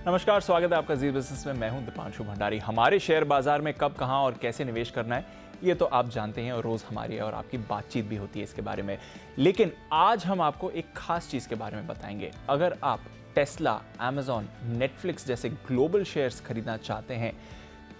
नमस्कार, स्वागत है आपका जी बिजनेस में। मैं हूं दीपांशु भंडारी। हमारे शेयर बाजार में कब, कहां और कैसे निवेश करना है ये तो आप जानते हैं और रोज हमारी और आपकी बातचीत भी होती है इसके बारे में। लेकिन आज हम आपको एक खास चीज के बारे में बताएंगे। अगर आप टेस्ला, अमेजॉन, नेटफ्लिक्स जैसे ग्लोबल शेयर्स खरीदना चाहते हैं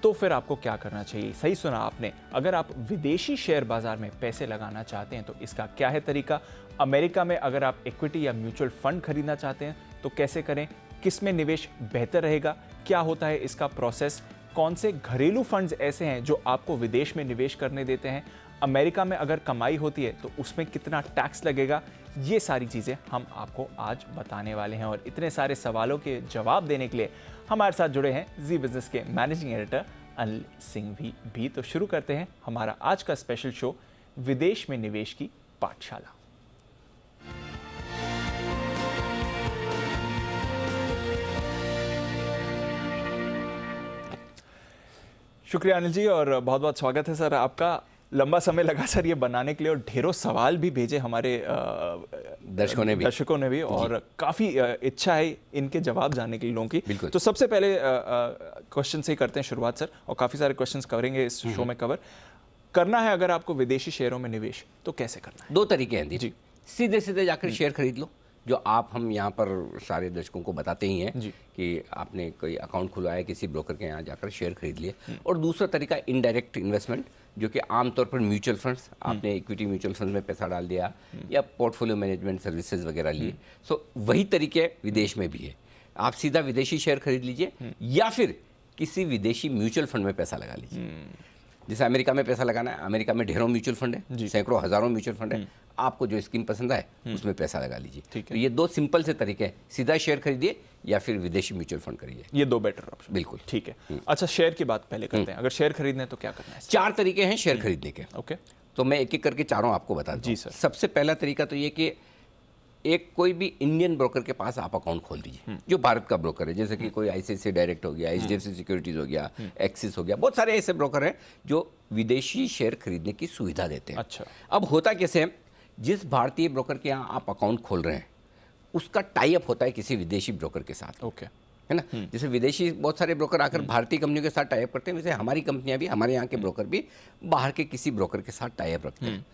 तो फिर आपको क्या करना चाहिए। सही सुना आपने, अगर आप विदेशी शेयर बाजार में पैसे लगाना चाहते हैं तो इसका क्या है तरीका। अमेरिका में अगर आप इक्विटी या म्यूचुअल फंड खरीदना चाहते हैं तो कैसे करें, किस में निवेश बेहतर रहेगा, क्या होता है इसका प्रोसेस, कौन से घरेलू फंड्स ऐसे हैं जो आपको विदेश में निवेश करने देते हैं, अमेरिका में अगर कमाई होती है तो उसमें कितना टैक्स लगेगा, ये सारी चीज़ें हम आपको आज बताने वाले हैं। और इतने सारे सवालों के जवाब देने के लिए हमारे साथ जुड़े हैं जी बिजनेस के मैनेजिंग एडिटर अनिल सिंह भी। तो शुरू करते हैं हमारा आज का स्पेशल शो, विदेश में निवेश की पाठशाला। शुक्रिया अनिल जी और बहुत बहुत स्वागत है सर आपका। लंबा समय लगा सर ये बनाने के लिए और ढेरों सवाल भी भेजे हमारे दर्शकों ने भी और काफ़ी इच्छा है इनके जवाब जानने के लिए लोगों की। तो सबसे पहले क्वेश्चन से ही करते हैं शुरुआत सर, और काफ़ी सारे क्वेश्चंस कवरेंगे इस शो में। कवर करना है अगर आपको विदेशी शेयरों में निवेश तो कैसे करना है? दो तरीके हैं जी। सीधे सीधे जाकर शेयर खरीद लो, जो आप हम यहाँ पर सारे दर्शकों को बताते ही हैं कि आपने कोई अकाउंट खुलवाया किसी ब्रोकर के यहाँ जाकर शेयर खरीद लिए। और दूसरा तरीका इनडायरेक्ट इन्वेस्टमेंट, जो कि आमतौर पर म्यूचुअल फंड्स, आपने इक्विटी म्यूचुअल फंड में पैसा डाल दिया या पोर्टफोलियो मैनेजमेंट सर्विसेज वगैरह लिए। सो वही तरीके विदेश में भी है। आप सीधा विदेशी शेयर खरीद लीजिए या फिर किसी विदेशी म्यूचुअल फंड में पैसा लगा लीजिए। जैसे अमेरिका में पैसा लगाना है, अमेरिका में ढेरों म्यूचुअल फंड है, सैकड़ों हजारों म्यूचुअल फंड है, आपको जो स्कीम पसंद आए उसमें पैसा लगा लीजिए। तो ये दो सिंपल से तरीके हैं, सीधा शेयर खरीदिए या फिर विदेशी म्यूचुअल फंड करिए। ये दो बेटर ऑप्शन। बिल्कुल ठीक है। अच्छा, शेयर की बात पहले करते हैं। अगर शेयर खरीदने तो क्या करना है? 4 तरीके हैं शेयर खरीदने के। ओके, तो मैं एक एक करके चारों आपको बता दूं। जी सर। सबसे पहला तरीका तो ये कि एक कोई भी इंडियन ब्रोकर के पास आप अकाउंट खोल दीजिए, जो भारत का ब्रोकर है, जैसे कि कोई आईसीआईसीआई डायरेक्ट हो गया, एचडीएफसी सिक्योरिटीज हो गया, एक्सिस हो गया, बहुत सारे ऐसे ब्रोकर हैं जो विदेशी शेयर खरीदने की सुविधा देते हैं। अच्छा, अब होता कैसे है, जिस भारतीय ब्रोकर के यहाँ आप अकाउंट खोल रहे हैं उसका टाई अप होता है किसी विदेशी ब्रोकर के साथ। ओके, है ना। जैसे विदेशी बहुत सारे ब्रोकर आकर भारतीय कंपनियों के साथ टाई अप करते हैं, वैसे हमारी कंपनियां भी, हमारे यहाँ के ब्रोकर भी बाहर के किसी ब्रोकर के साथ टाई अप रखते हैं।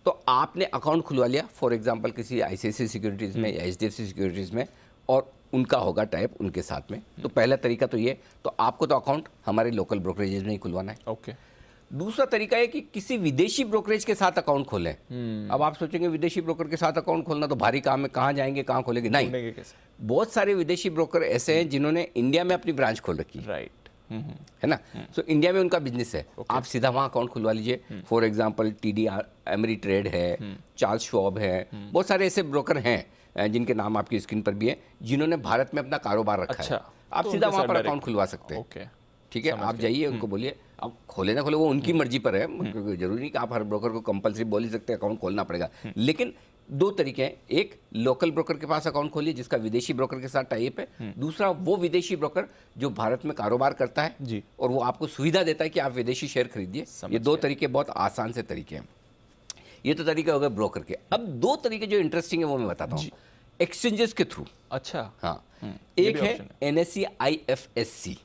तो आपने अकाउंट खुलवा लिया फॉर एग्जांपल किसी आईसीआईसीआई सिक्योरिटीज़ में या एचडीएफसी सिक्योरिटीज़ में, और उनका होगा टाइप उनके साथ में। तो पहला तरीका तो ये, तो आपको तो अकाउंट हमारे लोकल ब्रोकरेजेज में ही खुलवाना है। ओके। दूसरा तरीका है कि किसी विदेशी ब्रोकरेज के साथ अकाउंट खोलें। अब आप सोचेंगे विदेशी ब्रोकर के साथ अकाउंट खोलना तो भारी काम है, कहाँ जाएंगे, कहाँ खोलेंगे? नहीं, बहुत सारे विदेशी ब्रोकर ऐसे हैं जिन्होंने इंडिया में अपनी ब्रांच खोल रखी है। राइट, है ना। सो इंडिया में उनका बिजनेस है। आप सीधा वहाँ अकाउंट खुलवा लीजिए। फॉर एग्जांपल TD अमेरिट्रेड है, चार्ल्स श्वाब है, बहुत सारे ऐसे ब्रोकर हैं जिनके नाम आपकी स्क्रीन पर भी है, जिन्होंने भारत में अपना कारोबार रखा है। आप तो सीधा वहाँ पर अकाउंट खुलवा सकते हैं। ठीक है, आप जाइए, उनको बोलिए, अब खोले ना खोले वो उनकी मर्जी पर है, जरूरी नहीं कि आप हर ब्रोकर को कंपलसरी बोल ही सकते हैं अकाउंट खोलना पड़ेगा। लेकिन दो तरीके हैं, एक लोकल ब्रोकर के पास अकाउंट खोलिए जिसका विदेशी ब्रोकर के साथ टाई अप है, दूसरा वो विदेशी ब्रोकर जो भारत में कारोबार करता है जी, और वो आपको सुविधा देता है कि आप विदेशी शेयर खरीदिए। ये दो तरीके बहुत आसान से तरीके हैं। ये तो तरीके हो गए ब्रोकर के। अब दो तरीके जो इंटरेस्टिंग है वो मैं बताता हूँ, एक्सचेंजेस के थ्रू। अच्छा, हाँ। एक है NSE IFSC,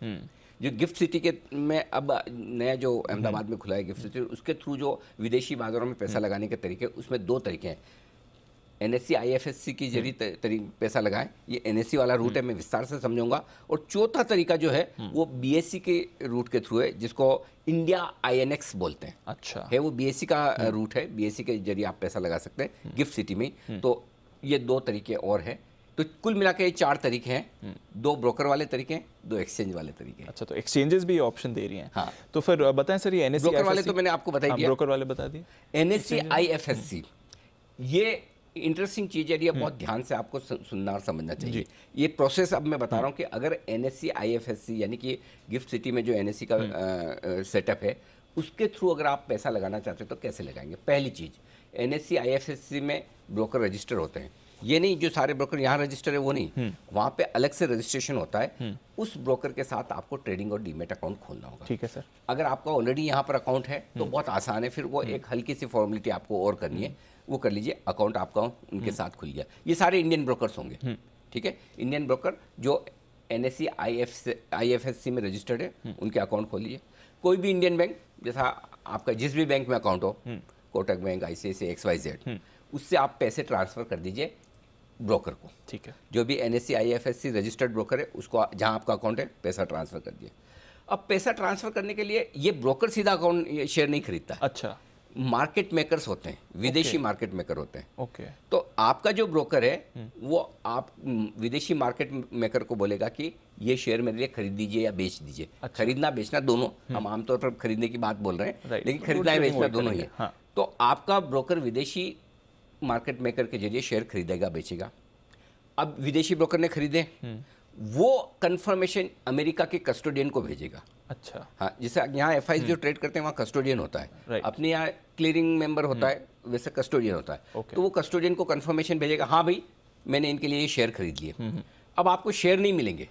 जो गिफ्ट सिटी के में अब नया जो अहमदाबाद में खुला है गिफ्ट सिटी, उसके थ्रू जो विदेशी बाजारों में पैसा लगाने के तरीके, उसमें दो तरीके हैं। NSE IFSC की जरिए पैसा लगाएं, ये NSE वाला रूट है, मैं विस्तार से समझाऊंगा। और चौथा तरीका जो है वो BSE के रूट के थ्रू है, जिसको इंडिया INX बोलते हैं। अच्छा, है वो BSE का रूट है, BSE के जरिए आप पैसा लगा सकते हैं गिफ्ट सिटी में। तो ये दो तरीके और हैं। तो कुल मिला के 4 तरीके हैं, 2 ब्रोकर वाले तरीके हैं, 2 एक्सचेंज वाले तरीके हैं। अच्छा, तो एक्सचेंजेस भी ऑप्शन दे रही हैं। हाँ, तो फिर बताएं सर, ये NSE ब्रोकर वाले तो मैंने आपको बता दिया, ब्रोकर वाले बता दिए। NSE IFSC ये इंटरेस्टिंग चीज़ है, ये बहुत ध्यान से आपको सुनना और समझना चाहिए। ये प्रोसेस अब मैं बता रहा हूँ कि अगर NSE IFSC यानी कि गिफ्ट सिटी में जो NSE का सेटअप है, उसके थ्रू अगर आप पैसा लगाना चाहते हो तो कैसे लगाएंगे। पहली चीज़, NSE IFSC में ब्रोकर रजिस्टर होते हैं। ये नहीं जो सारे ब्रोकर यहाँ रजिस्टर है वो नहीं, वहाँ पे अलग से रजिस्ट्रेशन होता है। उस ब्रोकर के साथ आपको ट्रेडिंग और डीमेट अकाउंट खोलना होगा। ठीक है सर। अगर आपका ऑलरेडी यहाँ पर अकाउंट है तो बहुत आसान है, फिर वो एक हल्की सी फॉर्मेलिटी आपको और करनी है, वो कर लीजिए। अकाउंट आपका उनके साथ खुल गया। ये सारे इंडियन ब्रोकर्स होंगे, ठीक है। इंडियन ब्रोकर जो NSE IFSC में रजिस्टर्ड है, उनके अकाउंट खोलिए। कोई भी इंडियन बैंक, जैसा आपका जिस भी बैंक में अकाउंट हो, कोटक बैंक, ICICI, XYZ, उससे आप पैसे ट्रांसफ़र कर दीजिए ब्रोकर को। ठीक है। जो भी NSE IFSC रजिस्टर्ड ब्रोकर है, उसको जहां आपका अकाउंट है पैसा ट्रांसफ़र कर दिए। अब पैसा ट्रांसफ़र करने के लिए ये ब्रोकर सीधा अकाउंट शेयर नहीं खरीदता। अच्छा। मार्केट मेकर्स होते हैं, विदेशी मार्केट मेकर होते हैं। ओके। तो आपका जो ब्रोकर है वो आप विदेशी मार्केट मेकर को बोलेगा कि ये शेयर मेरे लिए खरीद दीजिए या बेच दीजिए। अच्छा। खरीदना बेचना दोनों, हम आमतौर पर खरीदने की बात बोल रहे हैं, लेकिन खरीदना या बेचना दोनों ही है। हाँ। तो आपका ब्रोकर विदेशी मार्केट मेकर के जरिए शेयर खरीदेगा, बेचेगा। अब विदेशी ब्रोकर ने खरीदे, वो कंफर्मेशन अमेरिका के कस्टोडियन को भेजेगा। अच्छा। हाँ, जैसे यहाँ FIs जो ट्रेड करते हैं वहाँ कस्टोडियन होता है, अपने यहाँ क्लियरिंग मेंबर होता है, वैसे कस्टोडियन होता है। तो वो कस्टोडियन को कंफर्मेशन भेजेगा, हाँ भाई मैंने इनके लिए ये शेयर खरीद लिए। अब आपको शेयर नहीं मिलेंगे।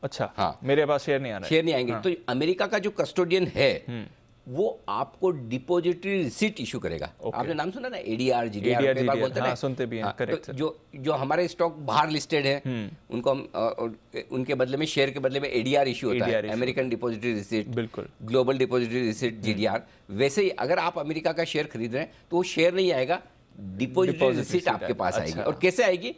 अच्छा। हाँ, मेरे पास शेयर नहीं आ रहा है। शेयर नहीं आएंगे। तो अमेरिका का जो कस्टोडियन है वो आपको डिपॉजिटरी रिसीट इशू करेगा। आपने नाम सुना ना, ADR GDR कई बार बोलते हैं। हाँ, सुनते भी हैं। करेक्ट। तो जो हमारे स्टॉक बाहर लिस्टेड है उनको हम उनके बदले में, शेयर के बदले में ADR इशू होता है, अमेरिकन डिपॉजिटरी रिसीट। बिल्कुल। Global depository receipt GDR। वैसे ही अगर आप अमेरिका का शेयर खरीद रहे हैं तो वो शेयर नहीं आएगा, डिपॉजिटरी रिसीट आपके पास आएगी। और कैसे आएगी?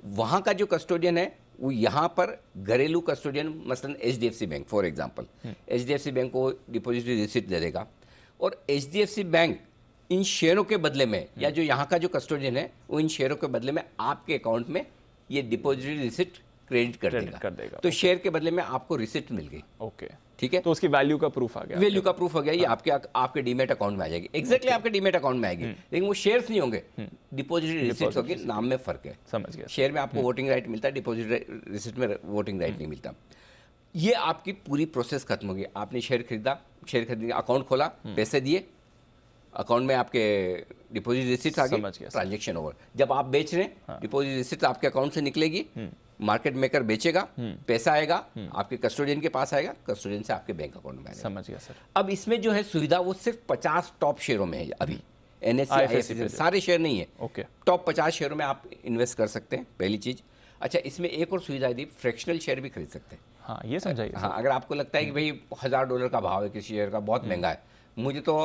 वहां का जो कस्टोडियन है वो यहाँ पर घरेलू कस्टोडियन, मसलन HDFC bank for example, HDFC bank को डिपॉजिटरी रिसीट दे देगा, और HDFC बैंक इन शेयरों के बदले में, या जो यहाँ का जो कस्टोडियन है वो इन शेयरों के बदले में आपके अकाउंट में ये डिपॉजिटरी रिसीट क्रेडिट कर देगा। तो शेयर के बदले में आपको रिसीट मिल गई। ओके, ठीक है। तो उसकी वैल्यू का प्रूफ आ गया। वैल्यू का प्रूफ हो गया, ये आपके डीमेट अकाउंट में आ जाएगी। एग्जैक्टली आपके डीमेट अकाउंट में आएगी, लेकिन वो शेयर्स नहीं होंगे, डिपॉजिटरी रिसीट होगी। नाम में फर्क है। समझ गया। शेयर में आपको वोटिंग राइट मिलता है, डिपॉजिटरी रिसीट में वोटिंग राइट नहीं मिलता। ये आपकी पूरी प्रोसेस खत्म होगी। आपने शेयर खरीदा, शेयर खरीदने अकाउंट खोला, पैसे दिए, अकाउंट में आपके डिपॉजिट रिसीट आ गई, ट्रांजैक्शन ओवर। जब आप बेच रहे हैं, डिपॉजिट रिसीट आपके अकाउंट से निकलेगी, मार्केट मेकर बेचेगा, पैसा आएगा आपके कस्टोडियन के पास, आएगा कस्टोडियन से आपके बैंक अकाउंट में आएगा। समझ गया सर। अब इसमें जो है सुविधा वो सिर्फ 50 टॉप शेयरों में है अभी। NSE IFSC सारे शेयर नहीं है। ओके। टॉप 50 शेयरों में आप इन्वेस्ट कर सकते हैं, पहली चीज। अच्छा, इसमें एक और सुविधा दी, फ्रैक्शनल शेयर भी खरीद सकते हैं। हाँ, ये समझाइए। हाँ, अगर आपको लगता है कि भाई $1000 का भाव है किसी शेयर का, बहुत महंगा है, मुझे तो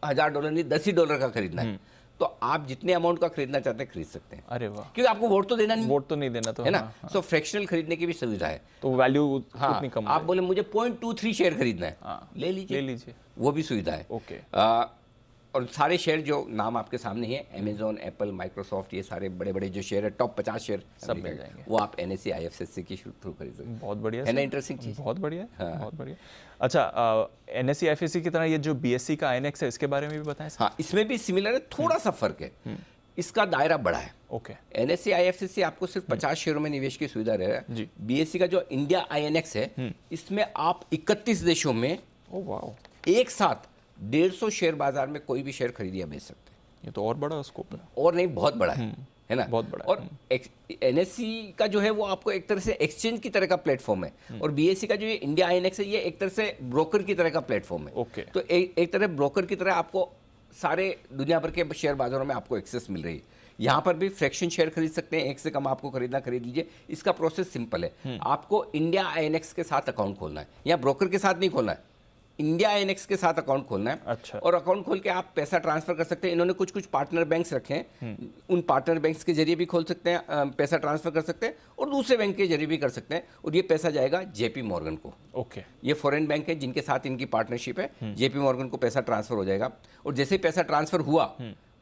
$1000 नहीं $10 का खरीदना है, तो आप जितने अमाउंट का खरीदना चाहते हैं खरीद सकते हैं। अरे वाह। क्योंकि आपको वोट तो देना नहीं, वोट तो नहीं देना, तो है ना। सो फ्रैक्शनल खरीदने की भी सुविधा है, तो वैल्यू उतनी कम। आप बोले मुझे 0.23 शेयर खरीदना है, ले लीजिए, वो भी सुविधा है। ओके। और सारे शेयर जो नाम आपके सामने है, अमेजॉन, एप्पल, माइक्रोसॉफ्ट, ये सारे बड़े बड़े जो शेयर है, टॉप 50 शेयर सब मिल जाएंगे, वो आप NSE IFSC के थ्रू खरीद सकते हैं। बहुत बढ़िया है ना, इंटरेस्टिंग चीज। बहुत बढ़िया। हाँ। बहुत बढ़िया। अच्छा, NSE IFSC की तरह ये जो BSE का INX है, इसके बारे में भी बताएं। हाँ, इसमें भी सिमिलर है, थोड़ा सा फर्क है, इसका दायरा बड़ा है। ओके। NSE IFSC आपको सिर्फ 50 शेयरों में निवेश की सुविधा रह रहा है। BSE का जो इंडिया INX है, इसमें आप 31 देशों में एक साथ 150 शेयर बाजार में कोई भी शेयर खरीद या बेच सकते हैं। ये तो और बड़ा स्कोप है। और नहीं, बहुत बड़ा है ना, बहुत बड़ा। और NSE का जो है वो आपको एक तरह से एक्सचेंज की तरह का प्लेटफॉर्म है, और BSE का जो ये इंडिया INX है, ये एक तरह से ब्रोकर की तरह का प्लेटफॉर्म है। ओके। तो एक तरह ब्रोकर की तरह आपको सारे दुनिया भर के शेयर बाजारों में आपको एक्सेस मिल रही है। यहाँ पर भी फ्रैक्शन शेयर खरीद सकते हैं, एक से कम आपको खरीदना खरीद लीजिए। इसका प्रोसेस सिंपल है, आपको इंडिया INX के साथ अकाउंट खोलना है, या ब्रोकर के साथ नहीं खोलना है, इंडिया INX के साथ अकाउंट खोलना है। अच्छा। और अकाउंट खोल के आप पैसा ट्रांसफर कर सकते हैं। इन्होंने कुछ कुछ पार्टनर बैंक्स रखे हैं, उन पार्टनर बैंक्स के जरिए भी खोल सकते हैं, पैसा ट्रांसफर कर सकते हैं, और दूसरे बैंक के जरिए भी कर सकते हैं, और ये पैसा जाएगा JP मॉर्गन को। ओके। ये फॉरेन बैंक है जिनके साथ इनकी पार्टनरशिप है, JP मॉर्गन को पैसा ट्रांसफर हो जाएगा, और जैसे ही पैसा ट्रांसफर हुआ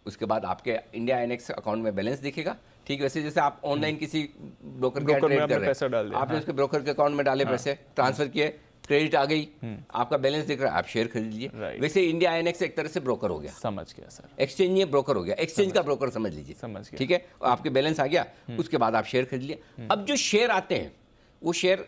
उसके बाद आपके इंडिया INX अकाउंट में बैलेंस दिखेगा। ठीक वैसे जैसे आप ऑनलाइन किसी ब्रोकर के ट्रेड कर रहे हैं, आपने उसके ब्रोकर के अकाउंट में डाले, पैसे ट्रांसफर किए, क्रेडिट आ गई, आपका बैलेंस दिख रहा है, आप शेयर खरीद लीजिए। वैसे इंडिया INX एक तरह से ब्रोकर हो गया। समझ गया सर। एक्सचेंज ये ब्रोकर हो गया, एक्सचेंज का ब्रोकर समझ लीजिए। समझ गया। ठीक है, और आपके बैलेंस आ गया, उसके बाद आप शेयर खरीद लिए। अब जो शेयर आते हैं वो शेयर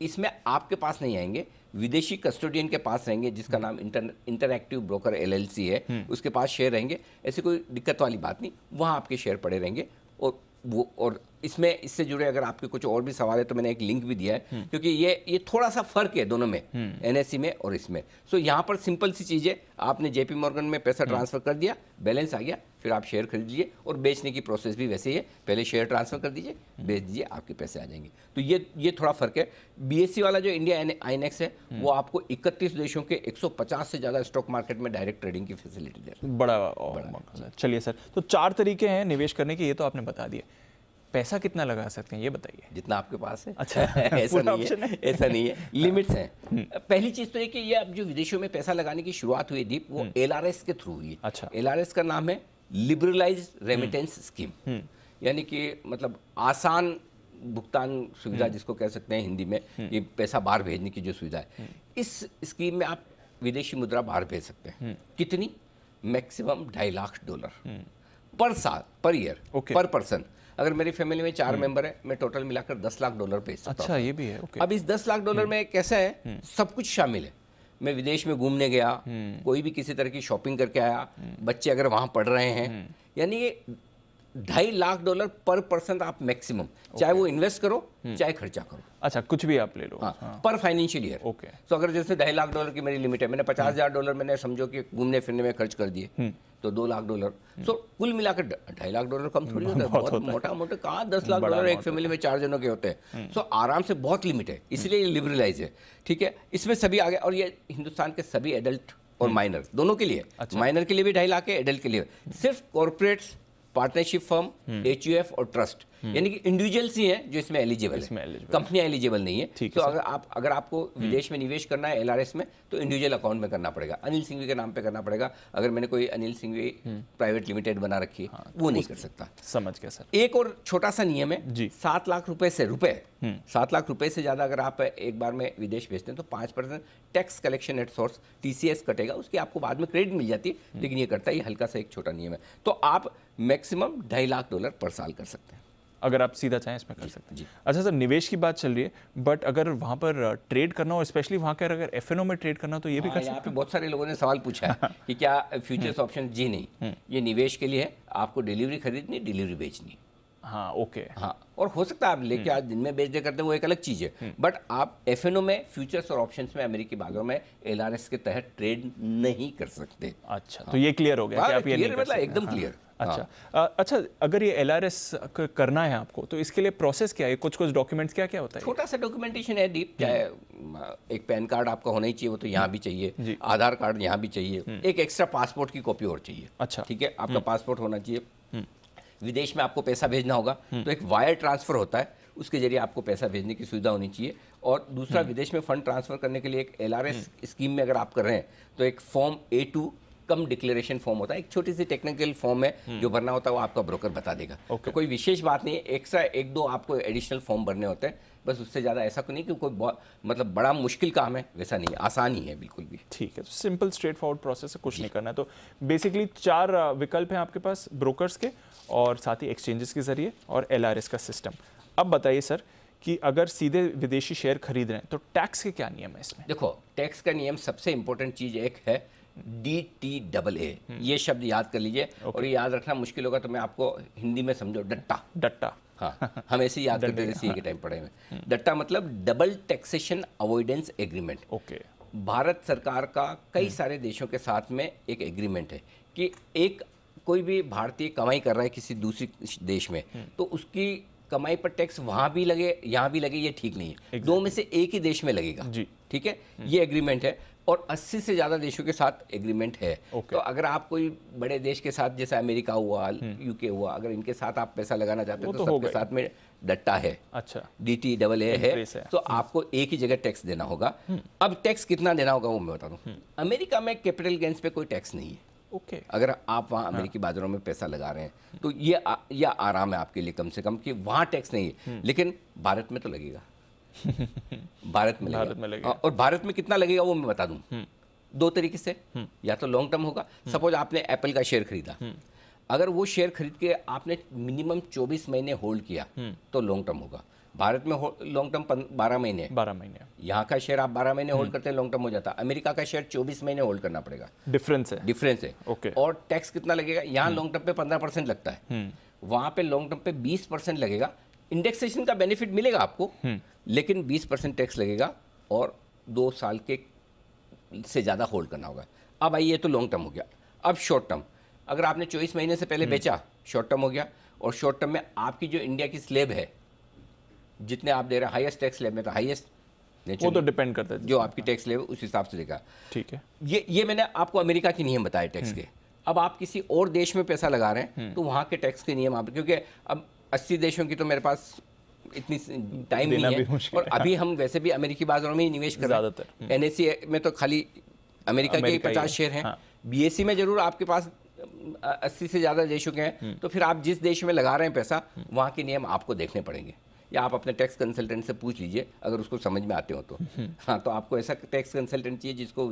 इसमें आपके पास नहीं आएंगे, विदेशी कस्टोडियन के पास रहेंगे, जिसका नाम इंटरएक्टिव ब्रोकर LLC है, उसके पास शेयर रहेंगे। ऐसी कोई दिक्कत वाली बात नहीं, वहाँ आपके शेयर पड़े रहेंगे, और वो और इसमें इससे जुड़े अगर आपके कुछ और भी सवाल है तो मैंने एक लिंक भी दिया है, क्योंकि ये थोड़ा सा फर्क है दोनों में, एनएससी में और इसमें। सो यहाँ पर सिंपल सी चीज़ है, आपने जेपी मॉर्गन में पैसा ट्रांसफर कर दिया, बैलेंस आ गया, फिर आप शेयर खरीद लीजिए, और बेचने की प्रोसेस भी वैसे ही है, पहले शेयर ट्रांसफर कर दीजिए, बेच दीजिए, आपके पैसे आ जाएंगे। तो ये थोड़ा फर्क है। बीएससी वाला जो इंडिया आईएनएक्स है वो आपको 31 देशों के 150 से ज़्यादा स्टॉक मार्केट में डायरेक्ट ट्रेडिंग की फैसिलिटी दे रहा है। बड़ा। चलिए सर, तो 4 तरीके हैं निवेश करने के, ये तो आपने बता दिए। पैसा कितना लगा सकते हैं ये बताइए। जितना आपके पास है। अच्छा ऐसा नहीं है, लिमिट्स हैं। पहली चीज तो ये कि ये अब जो विदेशों में पैसा लगाने की शुरुआत हुई दीप, वो एलआरएस के थ्रू हुई। अच्छा। एलआरएस का नाम है लिबरलाइज रेमिटेंस स्कीम, यानी कि मतलब आसान भुगतान सुविधा जिसको कह सकते हैं हिंदी में, ये पैसा बाहर भेजने की जो सुविधा है। इस स्कीम में आप विदेशी मुद्रा बाहर भेज सकते हैं। कितनी? मैक्सिमम $2.5 लाख पर साल, पर ईयर, पर पर्सन। अगर मेरी फैमिली में 4 मेंबर है, मैं टोटल मिलाकर $10 लाख भेज सकता हूं। अच्छा, ये भी है। अब इस $10 लाख में कैसा है, सब कुछ शामिल है। मैं विदेश में घूमने गया, कोई भी किसी तरह की शॉपिंग करके आया, बच्चे अगर वहां पढ़ रहे हैं, यानी ये $2.5 लाख पर पर्सन आप मैक्सिमम, चाहे वो इन्वेस्ट करो चाहे खर्चा करो। अच्छा, कुछ भी आप ले लो। हाँ। पर फाइनेंशियल ईयर। ओके। तो अगर जैसे $2.5 लाख की मेरी लिमिट है, मैंने $50,000 मैंने समझो कि घूमने फिरने में खर्च कर दिए, तो $2 लाख। सो कुल मिलाकर $2.5 लाख कम थोड़ी होता है, बहुत मोटा मोटा। कहाँ $10 लाख एक फैमिली में 4 जनों के होते हैं। सो आराम से बहुत लिमिट है, इसलिए ये लिबरलाइज है। ठीक है, इसमें सभी आ गए, और ये हिंदुस्तान के सभी एडल्ट और माइनर दोनों के लिए। माइनर के लिए भी $2.5 लाख है, एडल्ट के लिए सिर्फ कॉर्पोरेट्स, पार्टनरशिप फर्म, एचयूएफ और ट्रस्ट, यानी कि इंडिविजुअल्स ही हैं जो इसमें एलिजिबल है, कंपनियां एलिजिबल नहीं है। तो अगर आपको विदेश में निवेश करना है एलआरएस में, तो इंडिविजुअल अकाउंट में करना पड़ेगा, अनिल सिंघवी के नाम पे करना पड़ेगा। अगर मैंने कोई अनिल सिंघवी प्राइवेट लिमिटेड बना रखी है, वो नहीं कर सकता। समझ गया सर। एक और छोटा सा नियम है, $7 लाख से $7 लाख से ज्यादा अगर आप एक बार में विदेश भेजते हैं, तो 5% tax collection at source TCS कटेगा, उसकी आपको बाद में क्रेडिट मिल जाती है, लेकिन ये करता है, ये हल्का सा एक छोटा नियम है। तो आप मैक्सिमम $2.5 लाख पर साल कर सकते हैं, अगर आप सीधा चाहें इसमें कर सकते हैं। अच्छा सर, निवेश की बात चल रही है, बट अगर वहाँ पर ट्रेड करना हो, स्पेशली वहाँ का अगर FNO में ट्रेड करना हो, तो ये भी कर सकते हैं। यहाँ पे बहुत सारे लोगों ने सवाल पूछा है कि क्या फ्यूचर्स ऑप्शन। जी नहीं, ये निवेश के लिए है, आपको डिलीवरी खरीदनी, डिलीवरी बेचनी। हाँ, ओके। हाँ, और हो सकता है आप लेके आज दिन में बेच दे करते हैं, वो एक अलग चीज़ है, बट आप FNO में, फ्यूचर्स और ऑप्शंस में, अमेरिकी बाजारों में LRS के तहत ट्रेड नहीं कर सकते। अच्छा, तो ये क्लियर हो गया कि आप ये नहीं कर सकते। एकदम क्लियर। अच्छा, अगर ये LRS करना है आपको, तो इसके लिए प्रोसेस क्या है? कुछ डॉक्यूमेंट्स क्या होता है? छोटा सा डॉक्यूमेंटेशन है दीप, चाहे एक पैन कार्ड आपका होना ही चाहिए, वो तो यहाँ भी चाहिए, आधार कार्ड यहाँ भी चाहिए, एक एक्स्ट्रा पासपोर्ट की कॉपी और चाहिए। अच्छा, ठीक है, आपका पासपोर्ट होना चाहिए। विदेश में आपको पैसा भेजना होगा, तो एक वायर ट्रांसफर होता है, उसके जरिए आपको पैसा भेजने की सुविधा होनी चाहिए। और दूसरा, विदेश में फंड ट्रांसफर करने के लिए एक LRS स्कीम में अगर आप कर रहे हैं, तो एक फॉर्म A2 कम डिक्लेरेशन फॉर्म होता है, एक छोटी सी टेक्निकल फॉर्म है, जो भरना होता है वो आपका ब्रोकर बता देगा। तो कोई विशेष बात नहीं है, एक्स्ट्रा 1-2 आपको एडिशनल फॉर्म भरने होते हैं, बस उससे ज़्यादा ऐसा कोई नहीं कि कोई मतलब बड़ा मुश्किल काम है, वैसा नहीं है, आसान ही है बिल्कुल भी। ठीक है, तो सिंपल स्ट्रेट फॉरवर्ड प्रोसेस है, कुछ नहीं करना है। तो बेसिकली 4 विकल्प हैं आपके पास, ब्रोकर्स के और साथ ही एक्सचेंजेस के जरिए और LRS का सिस्टम। अब बताइए सर कि अगर सीधे विदेशी शेयर खरीद रहे हैं, तो टैक्स के क्या नियम है इसमें? देखो, टैक्स का नियम सबसे इंपॉर्टेंट चीज़ एक है DTAA, ये शब्द याद कर लीजिए। और ये याद रखना मुश्किल होगा, तो मैं आपको हिंदी में समझो, डट्टा। हाँ, हम ऐसे ही याद करते थे CA के टाइम पढ़े में। डट्टा मतलब double taxation avoidance agreement. Okay. Bharat सरकार का कई सारे देशों के साथ में एक एग्रीमेंट है कि एक कोई भी भारतीय कमाई कर रहा है किसी दूसरी देश में, तो उसकी कमाई पर टैक्स वहाँ भी लगे, यहाँ भी लगे, ये ठीक नहीं है। दो में से एक ही देश में लगेगा। ठीक है, ये एग्रीमेंट है, और 80 से ज़्यादा देशों के साथ एग्रीमेंट है। तो अगर आप कोई बड़े देश के साथ, जैसे अमेरिका हुआ, UK हुआ, अगर इनके साथ आप पैसा लगाना चाहते हैं, तो सबके साथ में डट्टा है। अच्छा, DTAA है, तो आपको एक ही जगह टैक्स देना होगा। अब टैक्स कितना देना होगा वो मैं बता दूं। अमेरिका में कैपिटल गेन्स पे कोई टैक्स नहीं है। ओके। अगर आप वहाँ अमेरिकी बाजारों में पैसा लगा रहे हैं, तो ये आराम है आपके लिए कम से कम कि वहाँ टैक्स नहीं है, लेकिन भारत में तो लगेगा। भारत में लगेगा। और भारत में कितना लगेगा वो मैं बता दूं। 2 तरीके से, या तो लॉन्ग टर्म होगा। सपोज आपने एप्पल का शेयर खरीदा, अगर वो शेयर खरीद के आपने मिनिमम 24 महीने होल्ड किया, तो लॉन्ग टर्म होगा। भारत में लॉन्ग टर्म 12 महीने। 12 महीने। यहाँ का शेयर आप 12 महीने होल्ड करते हैं, लॉन्ग टर्म हो जाता है। अमेरिका का शेयर 24 महीने होल्ड करना पड़ेगा। डिफरेंस है। ओके। और टैक्स कितना लगेगा? यहाँ लॉन्ग टर्म पे 15% लगता है, वहाँ पे लॉन्ग टर्म पे 20% लगेगा, इंडेक्सेशन का बेनिफिट मिलेगा आपको, लेकिन 20% टैक्स लगेगा और 2 साल के से ज़्यादा होल्ड करना होगा। अब आइए, ये तो लॉन्ग टर्म हो गया। अब शॉर्ट टर्म, अगर आपने 24 महीने से पहले बेचा, शॉर्ट टर्म हो गया। और शॉर्ट टर्म में आपकी जो इंडिया की स्लैब है, जितने आप दे रहे हैं, हाईएस्ट टैक्स स्लैब में तो हाईएस्ट, वो तो डिपेंड करता है जो आपकी टैक्स स्लैब है उस हिसाब से देगा। ठीक है, ये मैंने आपको अमेरिका के नियम बताए टैक्स के। अब आप किसी और देश में पैसा लगा रहे हैं तो वहाँ के टैक्स के नियम आप, क्योंकि अब 80 देशों की तो मेरे पास इतनी टाइम नहीं है, और अभी हम वैसे भी अमेरिकी बाजारों में ही निवेश कर रहे हैं। ज़्यादातर एनएससी में तो खाली अमेरिका के 50 शेयर हैं। हाँ। बीएससी में जरूर आपके पास 80 से ज़्यादा देशों के हैं, तो फिर आप जिस देश में लगा रहे हैं पैसा, वहाँ के नियम आपको देखने पड़ेंगे, या आप अपने टैक्स कंसल्टेंट से पूछ लीजिए अगर उसको समझ में आते हो तो। हाँ, तो आपको ऐसा टैक्स कंसल्टेंट चाहिए जिसको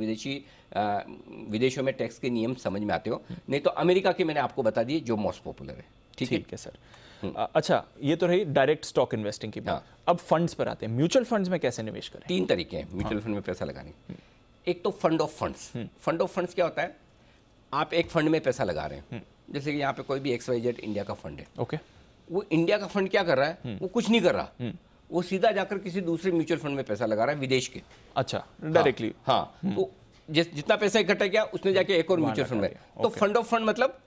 विदेशों में टैक्स के नियम समझ में आते हो। नहीं तो अमेरिका के मैंने आपको बता दिए जो मोस्ट पॉपुलर है। ठीक है सर। अच्छा, ये तो रही डायरेक्ट स्टॉक इन्वेस्टिंग की बात। अब फंड्स पर आते हैं। म्यूचुअल फंड्स में कैसे निवेश करें? 3 तरीके हैं म्यूचुअल फंड में पैसा लगाने के। एक तो fund of funds. Fund of funds क्या होता है? आप एक फंड में पैसा लगा रहे हैं, जैसे कि यहाँ पे कोई भी XYZ इंडिया का फंड है। ओके, वो इंडिया का फंड क्या कर रहा है? वो कुछ नहीं कर रहा, वो सीधा जाकर किसी दूसरे म्यूचुअल फंड में पैसा लगा रहा है विदेश के। अच्छा, डायरेक्टली। हाँ, तो जितना पैसा इकट्ठा किया उसने जाके एक और म्यूचुअल फंड में। तो फंड ऑफ फंड मतलब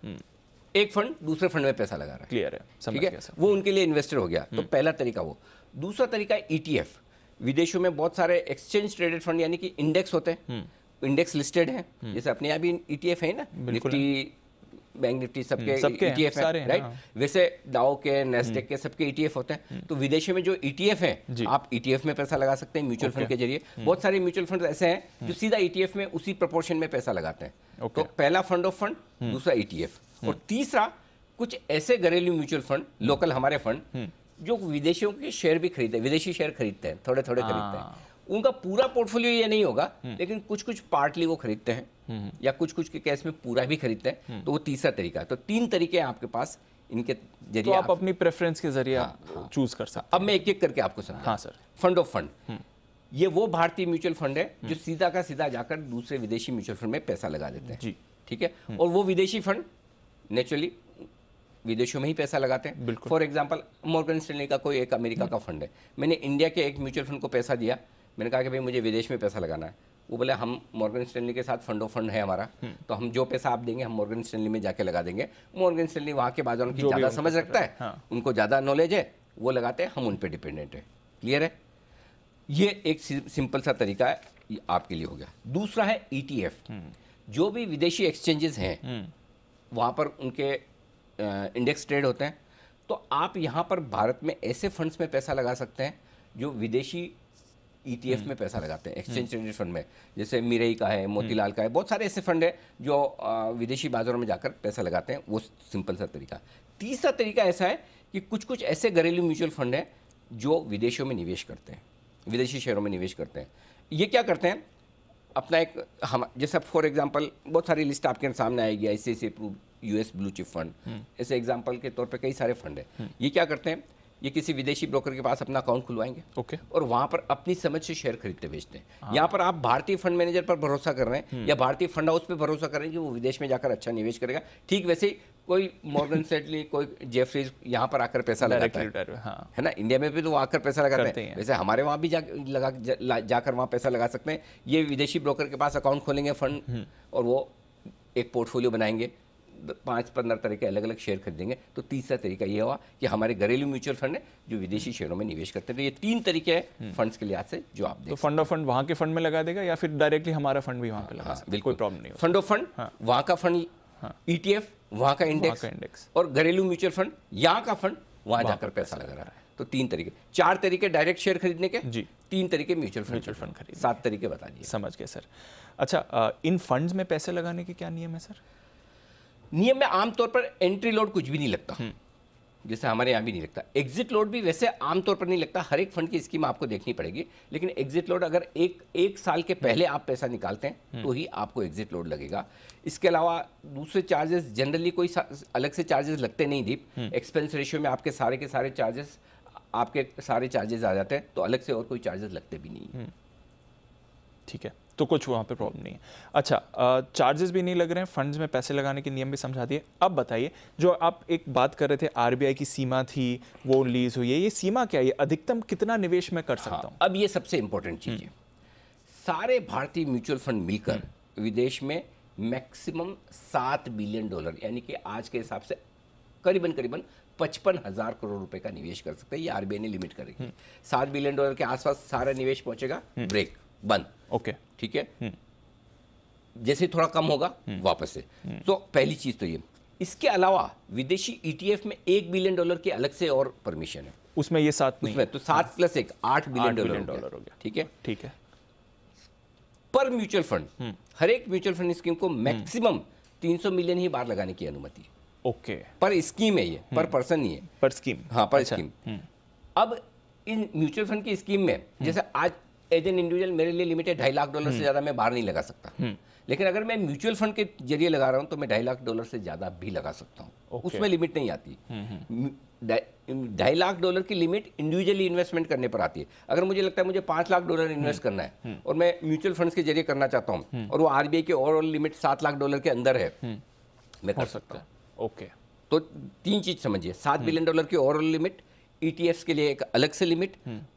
एक फंड दूसरे फंड में पैसा लगा रहा है। क्लियर है, ठीक है, वो उनके लिए इन्वेस्टर हो गया। तो पहला तरीका वो। दूसरा तरीका है ETF। विदेशों में बहुत सारे एक्सचेंज ट्रेडेड फंड यानी कि इंडेक्स होते हैं, इंडेक्स लिस्टेड हैं, जैसे अपने यहाँ भी ETF है ना, निफ्टी, बैंक निफ्टी, सबके ETF है, राइट? वैसे डाउ के, नेस्डेक के सबके ETF होते हैं। तो विदेशों में जो ETF हैं, आप ETF में पैसा लगा सकते हैं म्यूचुअल फंड के जरिए। बहुत सारे म्यूचुअल फंड ऐसे हैं जो सीधा ETF में उसी प्रोपोर्शन में पैसा लगाते हैं। तो पहला फंड ऑफ फंड, दूसरा ETF, और तीसरा कुछ ऐसे घरेलू म्यूचुअल फंड, लोकल हमारे फंड, जो विदेशियों के शेयर भी खरीदते हैं, विदेशी शेयर खरीदते हैं, थोड़े थोड़े खरीदते हैं। उनका पूरा पोर्टफोलियो ये नहीं होगा, लेकिन कुछ कुछ पार्टली वो खरीदते हैं, या कुछ कुछ के केस में पूरा भी खरीदते हैं। तो वो तीसरा तरीका है। तो 3 तरीके हैं आपके पास, इनके जरिए तो आप अपनी प्रेफरेंस के जरिए चूज कर सकते हैं। अब मैं एक एक करके आपको समझा। हाँ सर। फंड ऑफ फंड, ये वो भारतीय म्यूचुअल फंड है जो सीधा का सीधा जाकर दूसरे विदेशी म्यूचुअल फंड में पैसा लगा देते हैं। जी, ठीक है। और वो विदेशी फंड नेचुरली विदेशों में ही पैसा लगाते हैं। फॉर एग्जांपल, मॉर्गन स्टैनली का कोई एक अमेरिका का फंड है, मैंने इंडिया के एक म्यूचुअल फंड को पैसा दिया, मैंने कहा कि भाई मुझे विदेश में पैसा लगाना है। वो बोले हम मॉर्गन स्टैनली के साथ फंड ऑफ फंड है हमारा, तो हम जो पैसा आप देंगे हम मॉर्गन स्टैनली में जाके लगा देंगे। मॉर्गन स्टैनली वहाँ के बाजारों की ज़्यादा समझ रखता है, हाँ। उनको ज़्यादा नॉलेज है, वो लगाते हैं, हम उन पर डिपेंडेंट है। क्लियर है? ये एक सिंपल सा तरीका है, ये आपके लिए हो गया। दूसरा है ETF। जो भी विदेशी एक्सचेंजेस हैं वहाँ पर उनके इंडेक्स ट्रेड होते हैं। तो आप यहाँ पर भारत में ऐसे फंड्स में पैसा लगा सकते हैं जो विदेशी ETF में पैसा लगाते हैं, एक्सचेंज ट्रेडेड फंड में, जैसे मिरई का है, मोतीलाल का है, बहुत सारे ऐसे फंड है जो विदेशी बाजारों में जाकर पैसा लगाते हैं। वो सिंपल सा तरीका। तीसरा तरीका ऐसा है कि कुछ कुछ ऐसे घरेलू म्यूचुअल फंड हैं जो विदेशों में निवेश करते हैं, विदेशी शेयरों में निवेश करते हैं। ये क्या करते हैं? अपना एक हम जैसा फॉर एग्जांपल बहुत सारी लिस्ट आपके सामने आएगी, ICICI approved US blue chip fund, ऐसे एग्जांपल के तौर पे कई सारे फंड है। ये क्या करते हैं? ये किसी विदेशी ब्रोकर के पास अपना अकाउंट खुलवाएंगे, और वहाँ पर अपनी समझ से शेयर खरीदते बेचते हैं। यहाँ पर आप भारतीय फंड मैनेजर पर भरोसा कर रहे हैं, या भारतीय फंड हाउस पे भरोसा कर रहे हैं कि वो विदेश में जाकर अच्छा निवेश करेगा। ठीक वैसे ही कोई मॉर्गन स्टैनली, कोई जेफरीज यहाँ पर आकर पैसा लगाता है, हाँ। है ना? इंडिया में भी तो वो आकर पैसा लगाते हैं। वैसे हमारे वहाँ भी जाकर वहाँ पैसा लगा सकते हैं। ये विदेशी ब्रोकर के पास अकाउंट खोलेंगे फंड, और वो एक पोर्टफोलियो बनाएंगे, 5-15 तरह के अलग अलग शेयर खरीदेंगे। तो तीसरा तरीका ये हुआ कि हमारे घरेलू म्यूचुअल फंड है जो विदेशी शेयरों में निवेश करते हैं। तो ये 3 तरीके हैं फंड्स के लिहाज से जो आप देख। तो फंड ऑफ फंड वहाँ के फंड में लगा देगा, या फिर डायरेक्टली हमारा फंड भी वहाँ पे लगा सकते हैं? कोई प्रॉब्लम नहीं। फंड ऑफ फंड वहाँ का फंड, ETF वहाँ का इंडेक्स, और घरेलू म्यूचुअल फंड यहाँ का फंड वहाँ जाकर पैसा लगा रहा है। तो 3 तरीके, 4 तरीके डायरेक्ट शेयर खरीदने के, 3 तरीके म्यूचुअल फंड खरीदने, 7 तरीके बता दिए। समझ गए सर। अच्छा, इन फंड्स में पैसे लगाने के क्या नियम है सर? नियम में आमतौर पर एंट्री लोड कुछ भी नहीं लगता, जैसे हमारे यहाँ भी नहीं लगता। एग्जिट लोड भी वैसे आमतौर पर नहीं लगता, हर एक फंड की स्कीम आपको देखनी पड़ेगी। लेकिन एग्जिट लोड अगर एक साल के पहले आप पैसा निकालते हैं तो ही आपको एग्जिट लोड लगेगा। इसके अलावा दूसरे चार्जेस जनरली कोई अलग से चार्जेस लगते नहीं। दीप, एक्सपेंस रेशियो में आपके सारे के सारे चार्जेस, आपके सारे चार्जेस आ जाते हैं, तो अलग से और कोई चार्जेस लगते भी नहीं। ठीक है, तो कुछ वहाँ पे प्रॉब्लम नहीं है। अच्छा, चार्जेस भी नहीं लग रहे हैं, फंड्स में पैसे लगाने के नियम भी समझा दिए। अब बताइए, जो आप एक बात कर रहे थे आरबीआई की सीमा थी वो रिलीज हुई है, ये सीमा क्या है? अधिकतम कितना निवेश मैं कर सकता हूँ? अब ये सबसे इंपॉर्टेंट चीज़ है। सारे भारतीय म्यूचुअल फंड मिलकर विदेश में मैक्सिमम $7 बिलियन, यानी कि आज के हिसाब से करीबन 55,000 करोड़ रुपए का निवेश कर सकते हैं। ये आरबीआई ने लिमिट करेगी। $7 बिलियन के आसपास सारा निवेश पहुंचेगा, ब्रेक बंद। ओके, ठीक है। जैसे थोड़ा कम होगा वापस से। तो पहली चीज तो ये। इसके अलावा विदेशी ईटीएफ में $1 बिलियन की अलग से और परमिशन है। उसमें ये 7 नहीं, उसमें तो 7 + 1 $8 बिलियन हो गया। ठीक है, ठीक है। पर म्यूचुअल फंड, हर एक म्यूचुअल फंड स्कीम को मैक्सिमम 300 मिलियन ही बार लगाने की अनुमति है। ओके, पर स्कीम है ये, पर पर्सन नहीं है, पर स्कीम। हाँ, पर स्कीम। अब इन म्यूचुअल फंड की स्कीम में जैसे आज एज एन इंडिविजुअल मेरे लिए लिमिट है $2.5 लाख से ज़्यादा मैं बाहर नहीं लगा सकता। लेकिन अगर मैं म्यूचुअल फंड के जरिए लगा रहा हूं तो मैं $2.5 लाख से ज़्यादा भी लगा सकता हूं। उसमें लिमिट नहीं आती। $2.5 लाख की लिमिट इंडिविजुअली इन्वेस्टमेंट करने पर आती है। अगर मुझे लगता है मुझे $5 लाख इन्वेस्ट करना है और मैं म्यूचुअल फंड्स के जरिए करना चाहता हूं और वो आरबीआई की ओवरऑल लिमिट $7 लाख के अंदर है, मैं कर सकता हूँ। ओके, तो 3 चीज समझिए, $7 बिलियन की ओवरऑल लिमिट, ईटीएफ्स के लिए एक अलग से लिमिट,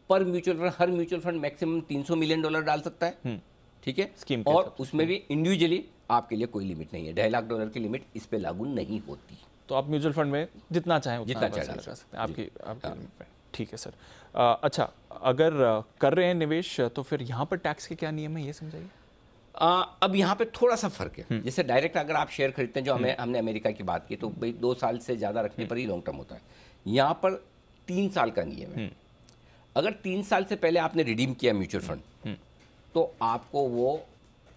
पर म्यूचुअल फंड हर म्यूचुअल फंड मैक्सिमम $300 मिलियन डाल सकता है। ठीक है, स्कीम और उसमें भी इंडिविजुअली आपके लिए कोई लिमिट नहीं है। $2.5 लाख की लिमिट इस पे लागू नहीं होती। तो आप म्यूचुअल फंड में जितना चाहें जितना लगा चाहें सकते हैं आपकी लिमिट पे। ठीक है सर। अच्छा, अगर कर रहे हैं निवेश तो फिर यहाँ पर टैक्स के क्या नियम है, ये समझाइए। अब यहाँ पे थोड़ा सा फर्क है। जैसे डायरेक्ट अगर आप शेयर खरीदते हैं, जो हमने अमेरिका की बात की, तो भाई 2 साल से ज़्यादा रखने पर ही लॉन्ग टर्म होता है। यहाँ पर 3 साल का नियम है। अगर 3 साल से पहले आपने रिडीम किया म्यूचुअल फंड तो आपको वो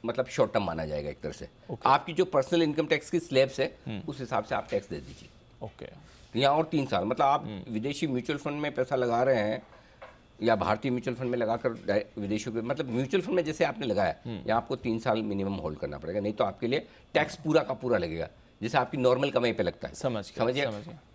मतलब शॉर्ट टर्म माना जाएगा एक तरह से। आपकी जो पर्सनल इनकम टैक्स की स्लैब्स है उस हिसाब से आप टैक्स दे दीजिए। ओके, यहाँ और 3 साल, मतलब आप विदेशी म्यूचुअल फंड में पैसा लगा रहे हैं या भारतीय म्यूचुअल फंड में लगाकर विदेशों के, मतलब म्यूचुअल फंड में जैसे आपने लगाया या आपको 3 साल मिनिमम होल्ड करना पड़ेगा, नहीं तो आपके लिए टैक्स पूरा का पूरा लगेगा, जैसे आपकी नॉर्मल कमाई पे लगता है। समझिए,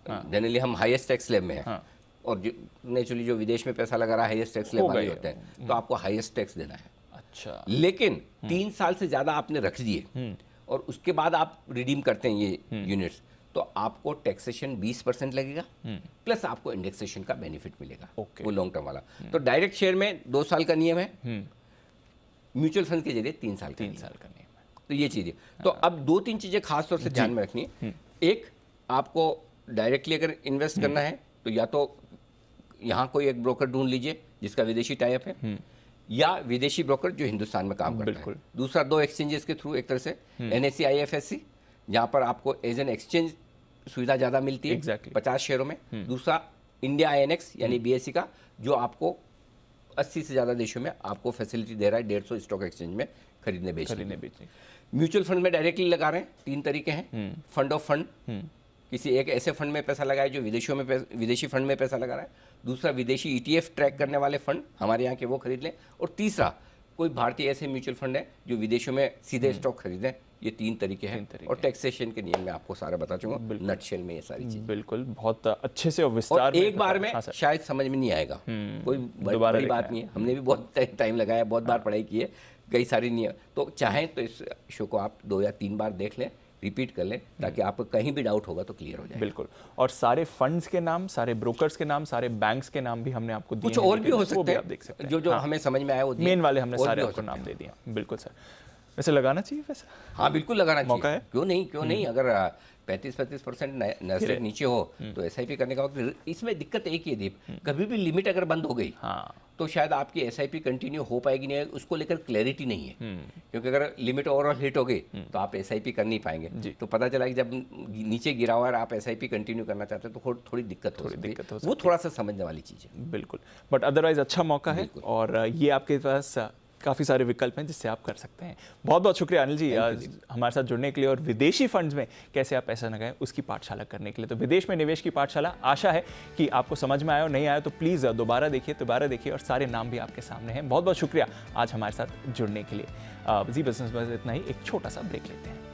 जनरली हम हाईएस्ट टैक्स स्लैब में हैं और नेचुरली जो विदेश में पैसा लगा रहा है हाईएस्ट टैक्स स्लैब वाले होते हैं, तो आपको हाईएस्ट टैक्स देना है। अच्छा, लेकिन 3 साल से ज़्यादा आपने रख दिए और उसके बाद आप रिडीम करते हैं ये यूनिट्स, तो आपको टैक्सेशन 20% लगेगा, प्लस आपको इंडेक्सेशन का बेनिफिट मिलेगा। वो लॉन्ग टर्म वाला। तो डायरेक्ट शेयर में 2 साल का नियम है, म्यूचुअल फंड के जरिए 3 साल का नियम है। तो ये चीज़ें, तो अब 2-3 चीज़ें खास तौर से ध्यान में रखनी है। एक, आपको डायरेक्टली अगर इन्वेस्ट करना है तो या तो यहाँ कोई एक ब्रोकर ढूंढ लीजिए जिसका विदेशी टाइप है, या विदेशी ब्रोकर जो हिंदुस्तान में काम करता है। दूसरा, 2 एक्सचेंजेस के थ्रू, एक तरह से NSE IFSC, जहाँ पर आपको एज एन एक्सचेंज सुविधा ज़्यादा मिलती है 50 शेयरों में। दूसरा, इंडिया INX यानी BSE का, जो आपको 80 से ज़्यादा देशों में आपको फैसिलिटी दे रहा है 150 स्टॉक एक्सचेंज में खरीदने बेचने। म्यूचुअल फंड में डायरेक्टली लगा रहे हैं, 3 तरीके हैं। फंड ऑफ फंड, किसी एक ऐसे फंड में पैसा लगाए जो विदेशी फंड में पैसा लगा रहा है। दूसरा, विदेशी ETF ट्रैक करने वाले फंड हमारे यहाँ के, वो खरीद लें। और तीसरा, कोई भारतीय ऐसे म्यूचुअल फंड है जो विदेशों में सीधे स्टॉक खरीदें। ये 3 तरीके हैं। और टैक्सेशन के नियम में आपको सारा बता चूंगा नटशेल में, ये सारी चीज़। बिल्कुल, बहुत अच्छे से और विस्तार में। एक बार में शायद समझ में नहीं आएगा, कोई बड़ी बात नहीं है। हमने भी बहुत टाइम लगाया, बहुत बार पढ़ाई की है, कई सारी नियम। तो चाहें तो इस शो को आप 2 या 3 बार देख लें, रिपीट कर लें, ताकि आपको कहीं भी डाउट होगा तो क्लियर हो जाए। बिल्कुल, और सारे फंड्स के नाम, सारे ब्रोकर्स के नाम, सारे बैंक्स के नाम भी हमने आपको दिए। कुछ और भी हो सकते हैं, आप देख सकते हैं। जो हमें समझ में आया वो मेन वाले हमने सारे आपको नाम दे दिया। बिल्कुल सर, वैसे लगाना चाहिए वैसे? हाँ, बिल्कुल लगाना चाहिए। मौका है, क्यों नहीं। अगर 35% नैस्डैक नीचे हो तो SIP करने का वक्त। इसमें दिक्कत एक ही है दीप, कभी भी लिमिट अगर बंद हो गई तो शायद आपकी SIP कंटिन्यू हो पाएगी नहीं, उसको लेकर क्लैरिटी नहीं है। क्योंकि अगर लिमिट ओवरऑल हिट हो गई तो आप SIP कर नहीं पाएंगे। तो पता चला कि जब नीचे गिरा हुआ और आप SIP कंटिन्यू करना चाहते हैं तो थोड़ी दिक्कत हो सकती है। वो थोड़ा सा समझने वाली चीज़ है। बिल्कुल, बट अदरवाइज अच्छा मौका है और ये आपके पास काफ़ी सारे विकल्प हैं जिससे आप कर सकते हैं। बहुत बहुत शुक्रिया अनिल जी हमारे साथ जुड़ने के लिए और विदेशी फंड्स में कैसे आप पैसा लगाएं उसकी पाठशाला करने के लिए। तो विदेश में निवेश की पाठशाला, आशा है कि आपको समझ में आया और नहीं आया तो प्लीज़ दोबारा देखिए और सारे नाम भी आपके सामने हैं। बहुत बहुत शुक्रिया आज हमारे साथ जुड़ने के लिए। जी बिजनेस बस इतना ही, एक छोटा सा ब्रेक लेते हैं।